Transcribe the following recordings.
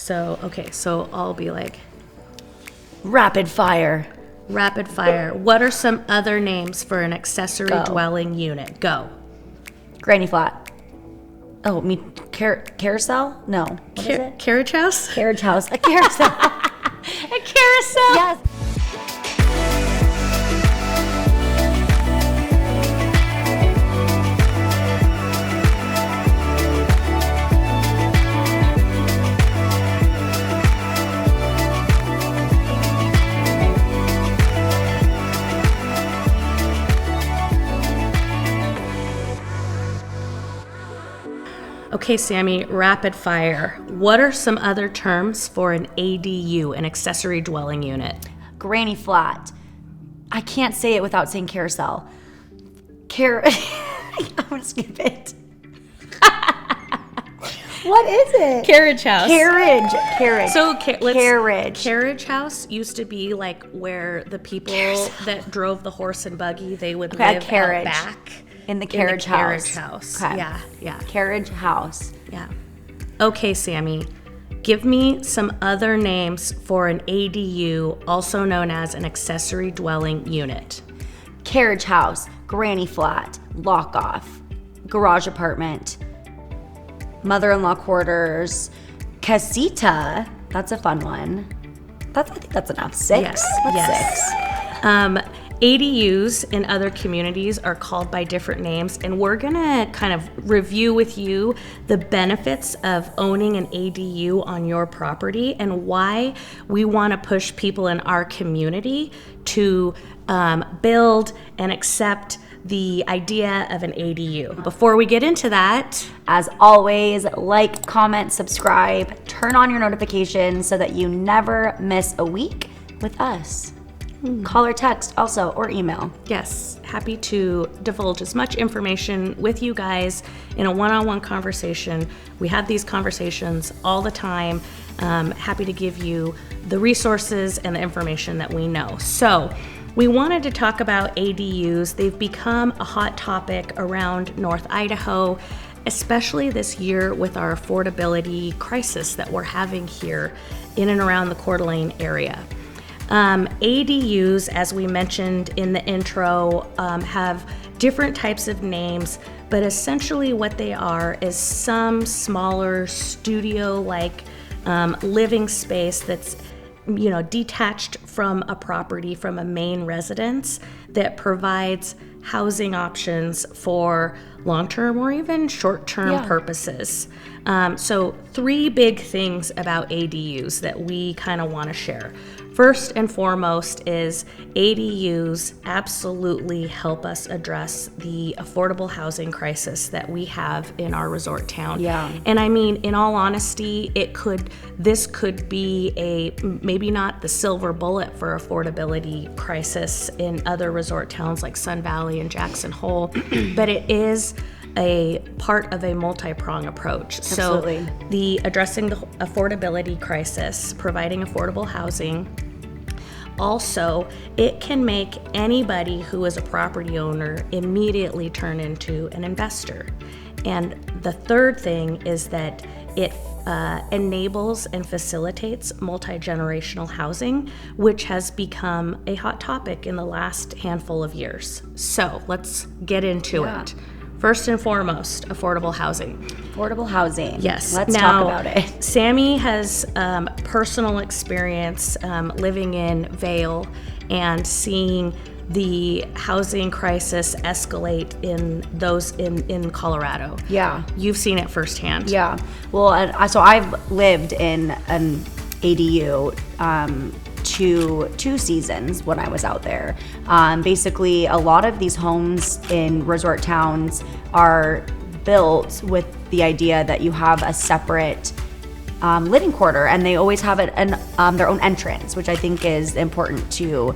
So, okay, so I'll be like, Rapid fire. rapid fire. What are some other names for an accessory Go. dwelling unit? Go. Granny flat. Oh, carousel? No. What is it? Carriage house? Carriage house. A carousel. A carousel? Yes. Okay, Sammy, rapid fire. What are some other terms for an ADU, an accessory dwelling unit? Granny flat. I can't say it without saying carousel. I'm gonna skip it. What is it? Carriage house. Carriage. So carriage. Carriage house used to be like where the people that drove the horse and buggy, they would Okay, live carriage. out back. In the carriage house. Okay. Okay. Yeah. Carriage house. Yeah. Okay, Sammy. Give me some other names for an ADU, also known as an accessory dwelling unit. Carriage house. Granny flat. Lock off. Garage apartment. Mother-in-law quarters. Casita. That's a fun one. I think that's enough. 6? Yes. That's yes. 6. ADUs in other communities are called by different names, and we're gonna kind of review with you the benefits of owning an ADU on your property and why we want to push people in our community to build and accept the idea of an ADU. Before we get into that, As always, like, comment, subscribe, turn on your notifications so that you never miss a week with us. Call or text also, or email. yes, happy to divulge as much information with you guys in a one-on-one conversation. We have these conversations all the time. Happy to give you the resources and the information that we know. So we wanted to talk about ADUs. They've become a hot topic around North Idaho, especially this year with our affordability crisis that we're having here in and around the Coeur d'Alene area. ADUs, as we mentioned in the intro, have different types of names, but essentially what they are is some smaller studio-like living space that's detached from a property, from a main residence, that provides housing options for long-term or even short-term purposes. So 3 big things about ADUs that we kind of want to share. First and foremost is ADUs absolutely help us address the affordable housing crisis that we have in our resort town. Yeah. And I mean, in all honesty, this could be maybe not the silver bullet for affordability crisis in other resort towns like Sun Valley and Jackson Hole, but it is a part of a multi-prong approach. Absolutely. So the addressing the affordability crisis, providing affordable housing. Also, it can make anybody who is a property owner immediately turn into an investor. And the third thing is that it enables and facilitates multi-generational housing, which has become a hot topic in the last handful of years. So let's get into it. First and foremost, affordable housing. Affordable housing. Yes. Let's now, talk about it. Sammy has personal experience living in Vail and seeing the housing crisis escalate in Colorado. Yeah. You've seen it firsthand. Yeah. Well, so I've lived in an ADU two seasons when I was out there. Basically, a lot of these homes in resort towns are built with the idea that you have a separate living quarter, and they always have their own entrance, which I think is important to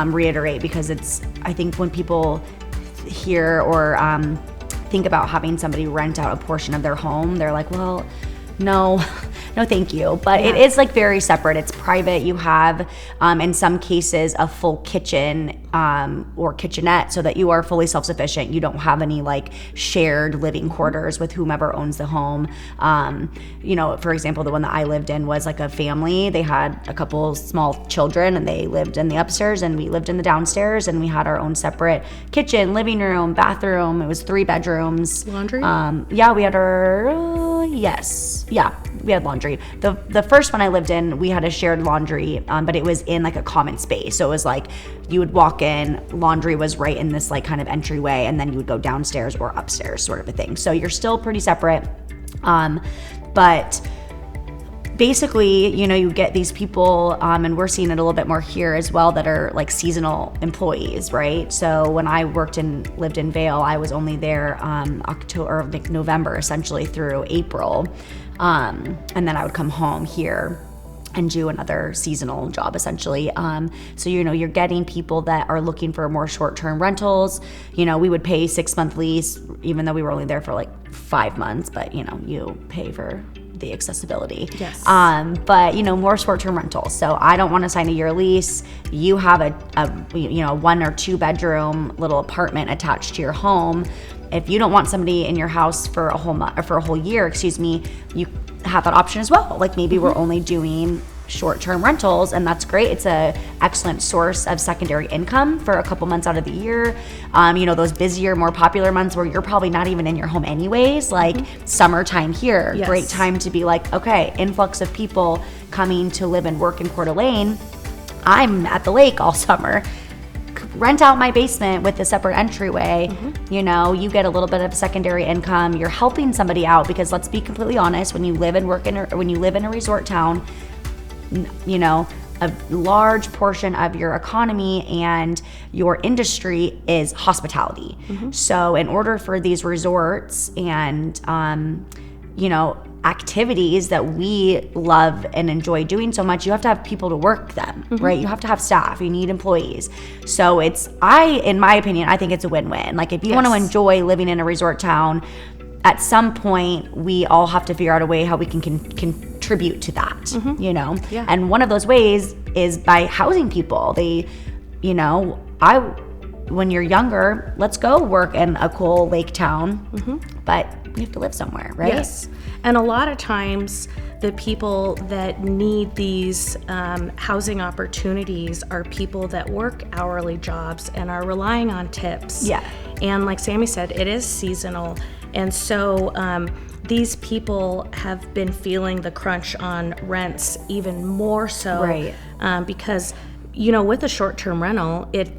reiterate, because I think when people hear or think about having somebody rent out a portion of their home, they're like, well, no, no thank you. But it is like very separate. It's private. You have, in some cases, a full kitchen or kitchenette so that you are fully self-sufficient. You don't have any like shared living quarters with whomever owns the home. For example, the one that I lived in was like a family. They had a couple small children and they lived in the upstairs and we lived in the downstairs, and we had our own separate kitchen, living room, bathroom. It was 3 bedrooms. Laundry? Yeah, we had we had laundry. The first one I lived in, we had a shared laundry, but it was in like a common space. So it was like you would walk in, laundry was right in this like kind of entryway, and then you would go downstairs or upstairs sort of a thing. So you're still pretty separate. But basically, you get these people, and we're seeing it a little bit more here as well, that are like seasonal employees, right? So when I lived in Vail, I was only there October, or like November, essentially through April, and then I would come home here and do another seasonal job, essentially. So you're getting people that are looking for more short-term rentals. We would pay 6-month lease, even though we were only there for like 5 months, but you pay for the accessibility. Yes. But more short-term rentals. So I don't want to sign a year lease. You have a 1 or 2 bedroom little apartment attached to your home. If you don't want somebody in your house for a whole month, or for a whole year, you have that option as well. Like maybe we're only doing short-term rentals, and that's great. It's a excellent source of secondary income for a couple months out of the year. Those busier, more popular months where you're probably not even in your home anyways, like summertime here. Yes. Great time to be like, okay, influx of people coming to live and work in Coeur d'Alene. I'm at the lake all summer. Rent out my basement with a separate entryway. You get a little bit of secondary income. You're helping somebody out, because let's be completely honest, when you live and work when you live in a resort town, a large portion of your economy and your industry is hospitality. So in order for these resorts and activities that we love and enjoy doing so much, you have to have people to work them, right? You have to have staff, you need employees. So in my opinion, I think it's a win-win. Like if you want to enjoy living in a resort town, at some point we all have to figure out a way how we can contribute to that, And one of those ways is by housing people. When you're younger, let's go work in a cool lake town, but we have to live somewhere, right? Yes. And a lot of times the people that need these housing opportunities are people that work hourly jobs and are relying on tips. Yeah. And like Sammy said, it is seasonal. And so these people have been feeling the crunch on rents even more so. Right. Because, with a short-term rental, it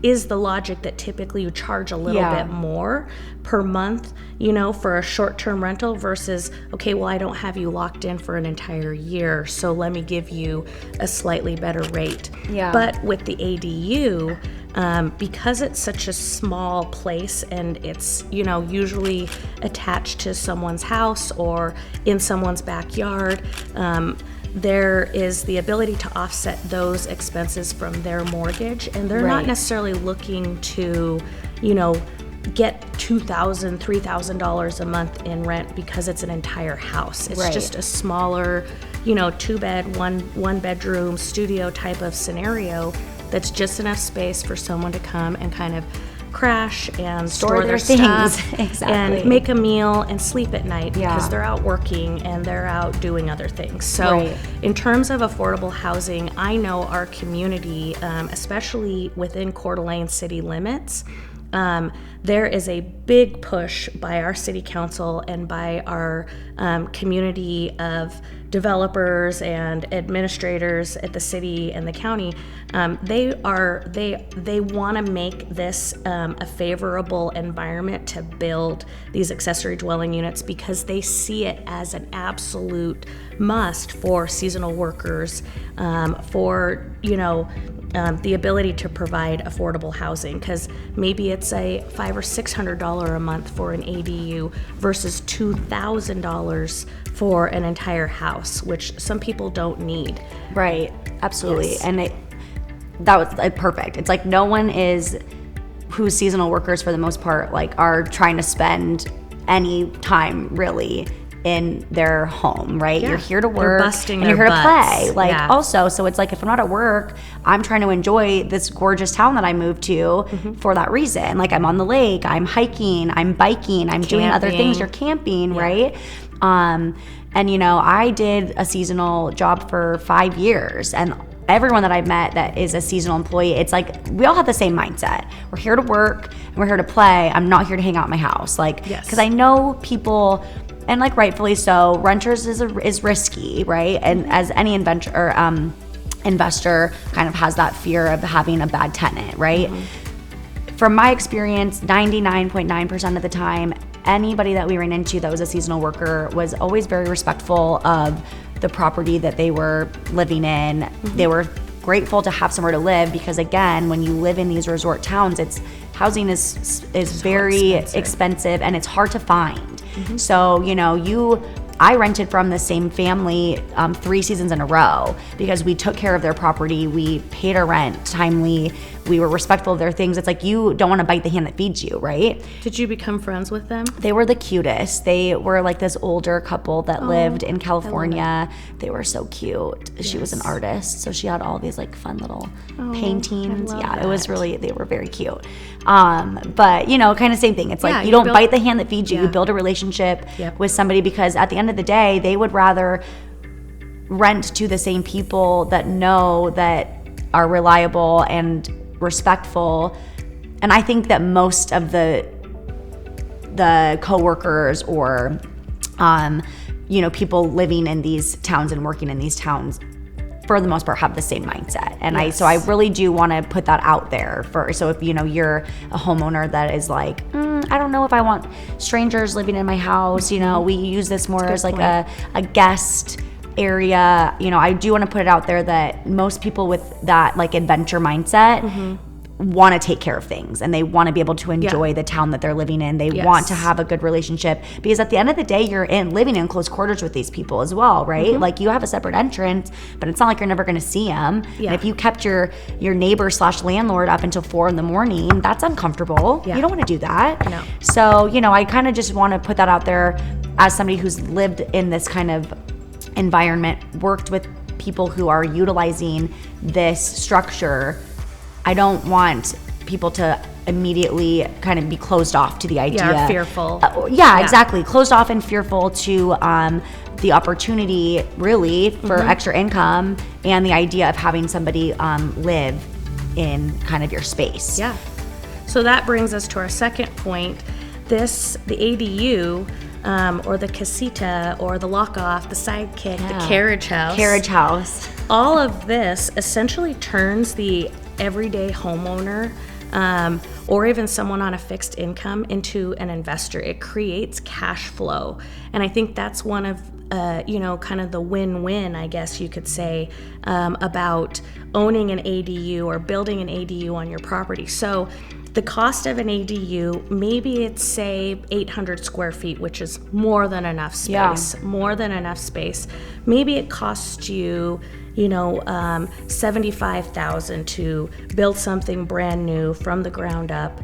is the logic that typically you charge a little bit more per month, for a short-term rental versus, okay, well, I don't have you locked in for an entire year, so let me give you a slightly better rate. Yeah. But with the ADU, because it's such a small place and it's, usually attached to someone's house or in someone's backyard, there is the ability to offset those expenses from their mortgage, and they're not necessarily looking to, get $2,000, $3,000 a month in rent because it's an entire house. It's just a smaller, 2-bed, one bedroom studio type of scenario that's just enough space for someone to come and kind of crash and store their things stuff and make a meal and sleep at night because they're out working and they're out doing other things. So in terms of affordable housing, I know our community, especially within Coeur d'Alene city limits, there is a big push by our city council and by our community of developers and administrators at the city and the county. They want to make this a favorable environment to build these accessory dwelling units because they see it as an absolute must for seasonal workers, for the ability to provide affordable housing, because maybe it's a $500 or $600 a month for an ADU versus $2,000 for an entire house, which some people don't need. Right, absolutely. Yes. And that was perfect. It's like no one who's seasonal workers for the most part, like are trying to spend any time really in their home, right? Yeah. You're here to They're work busting and you're their here to butts. play. Like Yeah. also, so it's like if I'm not at work, I'm trying to enjoy this gorgeous town that I moved to for that reason. Like I'm on the lake, I'm hiking, I'm biking, I'm doing other things. You're camping, right? And you know, I did a seasonal job for 5 years, and everyone that I've met that is a seasonal employee, it's like we all have the same mindset. We're here to work and we're here to play. I'm not here to hang out in my house. Like, because I know people, and like rightfully so, renters is risky, right? And as any investor kind of has that fear of having a bad tenant, right? From my experience, 99.9% of the time, anybody that we ran into that was a seasonal worker was always very respectful of the property that they were living in. They were grateful to have somewhere to live, because again, when you live in these resort towns, housing is very expensive and it's hard to find. So, you know, I rented from the same family 3 seasons in a row because we took care of their property. We paid our rent timely. We were respectful of their things. It's like you don't want to bite the hand that feeds you, right? Did you become friends with them? They were the cutest. They were like this older couple that lived in California. They were so cute. She was an artist, so she had all these like fun little paintings. Yeah, it was really, they were very cute. But you know, kind of same thing. It's like you don't bite the hand that feeds you. You build a relationship with somebody, because at the end of the day, they would rather rent to the same people that know that are reliable and respectful. And I think that most of the coworkers or you know, people living in these towns and working in these towns, for the most part, have the same mindset. And I really do want to put that out there so if, you know, you're a homeowner that is like, I don't know if I want strangers living in my house, you know, we use this more as like a guest area. You know, I do want to put it out there that most people with that like adventure mindset want to take care of things, and they want to be able to enjoy the town that they're living in. They want to have a good relationship, because at the end of the day, you're living in close quarters with these people as well, right? Like you have a separate entrance, but it's not like you're never going to see them. And if you kept your neighbor / landlord up until 4 a.m, that's uncomfortable. You don't want to do that. No. So, you know, I kind of just want to put that out there as somebody who's lived in this kind of environment, worked with people who are utilizing this structure. I don't want people to immediately kind of be closed off to the idea. Or fearful. Exactly. Closed off and fearful to the opportunity, really, for extra income, and the idea of having somebody live in kind of your space. Yeah. So that brings us to our second point. The ADU, or the casita, or the lock-off, the sidekick, the carriage house. Carriage house. All of this essentially turns the everyday homeowner, or even someone on a fixed income, into an investor. It creates cash flow. And I think that's one of, you know, kind of the win-win, I guess you could say, about owning an ADU or building an ADU on your property. So the cost of an ADU, maybe it's, say, 800 square feet, which is more than enough space. More than enough space. Maybe it costs you, you know, $75,000 to build something brand new from the ground up,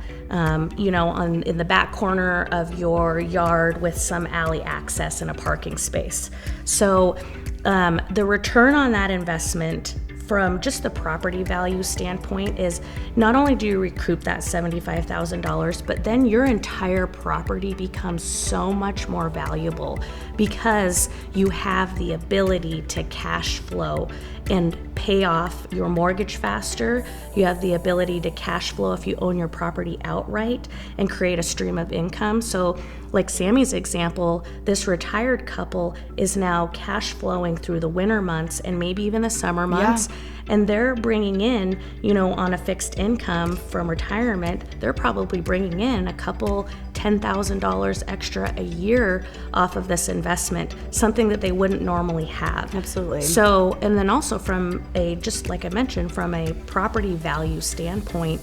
you know, in the back corner of your yard with some alley access and a parking space. So the return on that investment from just the property value standpoint is not only do you recoup that $75,000, but then your entire property becomes so much more valuable because you have the ability to cash flow and pay off your mortgage faster. You have the ability to cash flow if you own your property outright and create a stream of income. So like Sammy's example, this retired couple is now cash flowing through the winter months and maybe even the summer months. And they're bringing in, you know, on a fixed income from retirement, they're probably bringing in a couple $10,000 extra a year off of this investment, something that they wouldn't normally have. Absolutely. So, and then also from just like I mentioned, from a property value standpoint,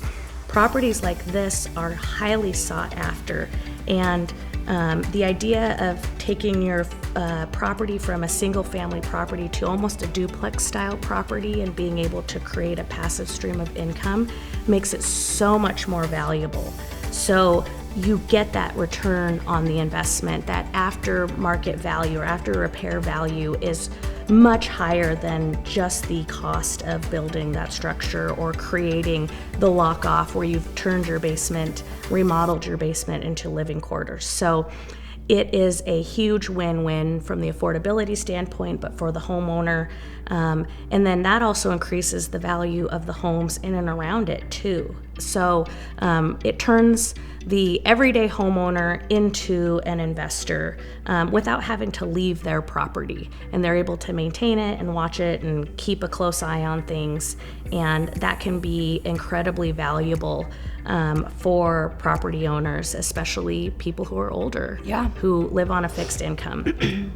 properties like this are highly sought after. And the idea of taking your property from a single family property to almost a duplex style property and being able to create a passive stream of income makes it so much more valuable. So you get that return on the investment. That after market value or after repair value is much higher than just the cost of building that structure or creating the lock off where you've turned your basement, remodeled your basement into living quarters. So it is a huge win-win from the affordability standpoint, but for the homeowner. And then that also increases the value of the homes in and around it too. So it turns the everyday homeowner into an investor without having to leave their property. And they're able to maintain it and watch it and keep a close eye on things. And that can be incredibly valuable for property owners, especially people who are older, who live on a fixed income.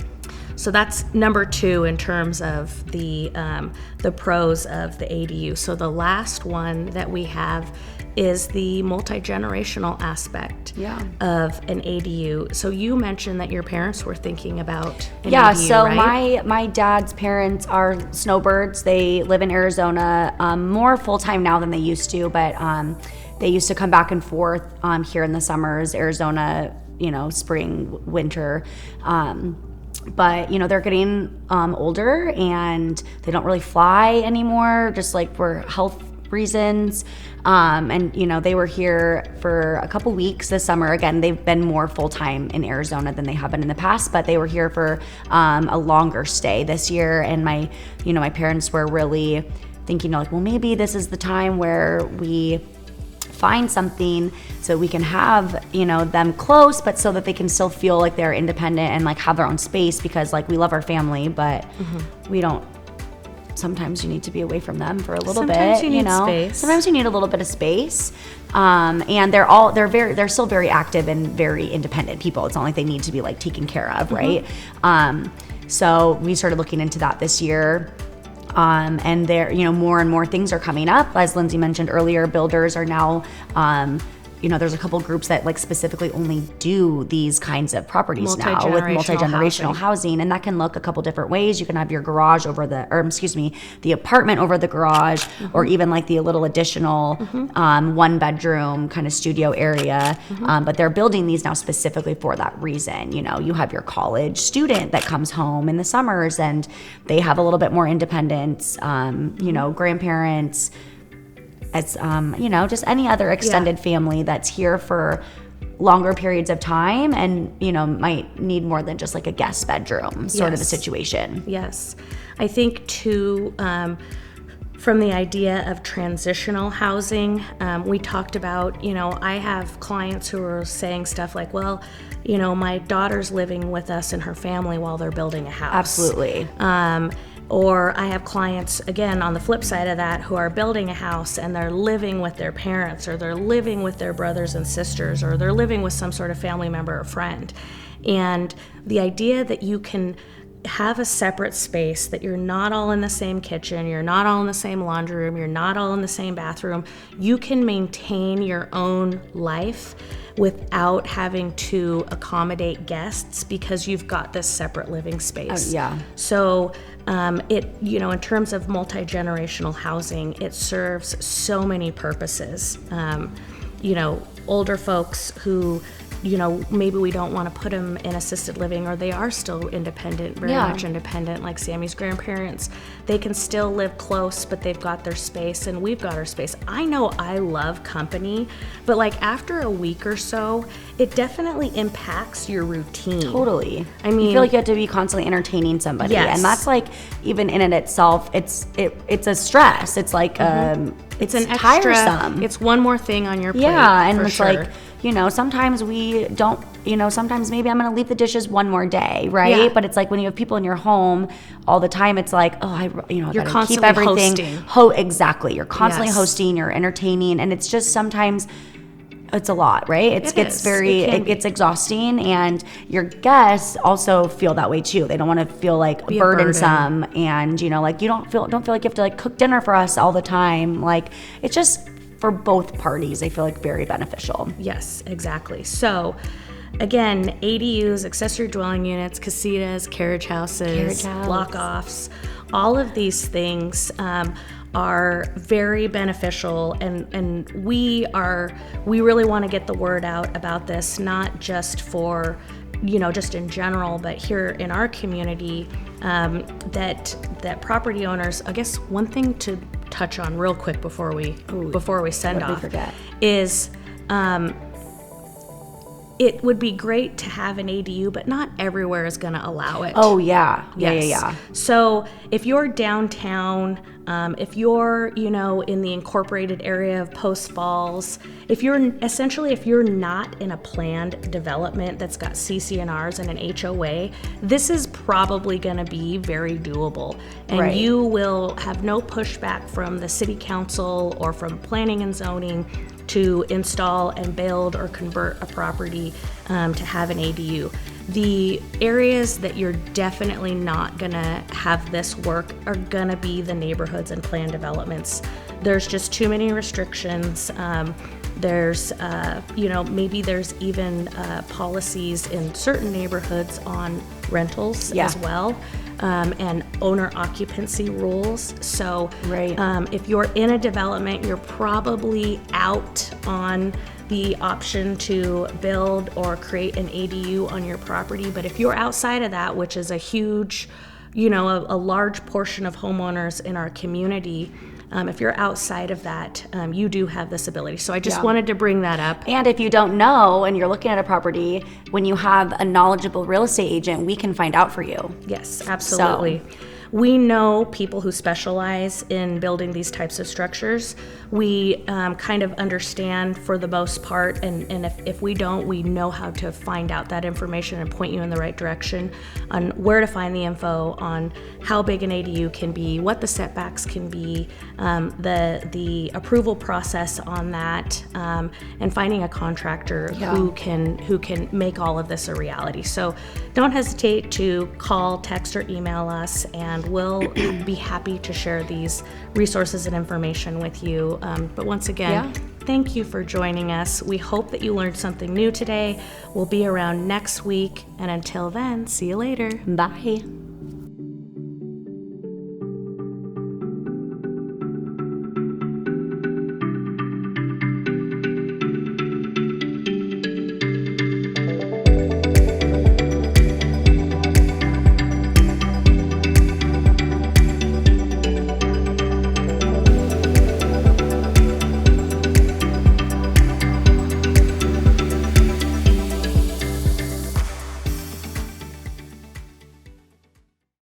So that's number 2 in terms of the pros of the ADU. So the last one that we have is the multi-generational aspect of an ADU. So you mentioned that your parents were thinking about an ADU, so right? my dad's parents are snowbirds. They live in Arizona, more full-time now than they used to, but they used to come back and forth here in the summers, Arizona, spring, winter. But they're getting older and they don't really fly anymore, just like for health reasons. And they were here for a couple weeks this summer. Again, they've been more full-time in Arizona than they have been in the past, but they were here for a longer stay this year. And my parents were really thinking well, maybe this is the time where we find something so we can have them close, but so that they can still feel like they're independent and like have their own space, because like we love our family, but we don't. Sometimes you need to be away from them for a little Sometimes bit. you need space. Sometimes you need a little bit of space. And they're still very active and very independent people. It's not like they need to be like taken care of, right? So we started looking into that this year. And there, more and more things are coming up. As Lindsay mentioned earlier, builders are now, there's a couple groups that like specifically only do these kinds of properties now with multi-generational housing. And that can look a couple different ways. You can have your garage the apartment over the garage, or even like the little additional 1-bedroom kind of studio area. But they're building these now specifically for that reason. You have your college student that comes home in the summers and they have a little bit more independence, grandparents, as just any other extended family that's here for longer periods of time and might need more than just like a guest bedroom sort of a situation. Yes. I think too, from the idea of transitional housing, we talked about, I have clients who are saying stuff like, well, my daughter's living with us and her family while they're building a house. Absolutely. Or I have clients, again, on the flip side of that, who are building a house and they're living with their parents, or they're living with their brothers and sisters, or they're living with some sort of family member or friend. And the idea that you can have a separate space, that you're not all in the same kitchen, you're not all in the same laundry room, you're not all in the same bathroom, you can maintain your own life without having to accommodate guests because you've got this separate living space. So in terms of multi-generational housing, it serves so many purposes. Older folks who, maybe we don't want to put them in assisted living, or they are still independent, very much independent, like Sammy's grandparents. They can still live close, but they've got their space and we've got our space. I know I love company, but like after a week or so, it definitely impacts your routine. Totally. I mean, you feel like you have to be constantly entertaining somebody. And that's like, even in it itself, it's a stress. It's like, it's an extra, tiresome. It's one more thing on your plate. And for it's sure. like, sometimes we don't, sometimes maybe I'm going to leave the dishes one more day, right? But it's like when you have people in your home all the time, it's like, you're gotta constantly keep everything. hosting. Exactly. You're constantly hosting, you're entertaining, and it's just sometimes it's a lot, right? It gets exhausting, and your guests also feel that way too. They don't want to feel like burdensome, and you don't feel like you have to like cook dinner for us all the time. Like it's just, for both parties, I feel like very beneficial. Yes, exactly. So again, ADUs, accessory dwelling units, casitas, carriage houses, block offs, all of these things are very beneficial, and we really want to get the word out about this, not just for, just in general, but here in our community, that property owners, I guess one thing to touch on real quick before we send off is it would be great to have an ADU, but not everywhere is going to allow it. Oh, yeah. Yes. Yeah. So if you're downtown, if you're, in the incorporated area of Post Falls, if you're not in a planned development that's got CC&Rs and an HOA, this is probably going to be very doable. And you will have no pushback from the city council or from planning and zoning to install and build or convert a property to have an ADU. The areas that you're definitely not gonna have this work are gonna be the neighborhoods and planned developments. There's just too many restrictions. There's, maybe there's even policies in certain neighborhoods on rentals as well. And owner occupancy rules. So if you're in a development, you're probably out on the option to build or create an ADU on your property. But if you're outside of that, which is a huge, a large portion of homeowners in our community, if you're outside of that, you do have this ability. So I just wanted to bring that up. And if you don't know and you're looking at a property, when you have a knowledgeable real estate agent, we can find out for you. Yes, absolutely. We know people who specialize in building these types of structures. We kind of understand for the most part, and if we don't, we know how to find out that information and point you in the right direction on where to find the info on how big an ADU can be, what the setbacks can be, the approval process on that, and finding a contractor who can make all of this a reality. So don't hesitate to call, text, or email us, and we'll be happy to share these resources and information with you. But once again, thank you for joining us. We hope that you learned something new today. We'll be around next week, and until then, see you later. Bye.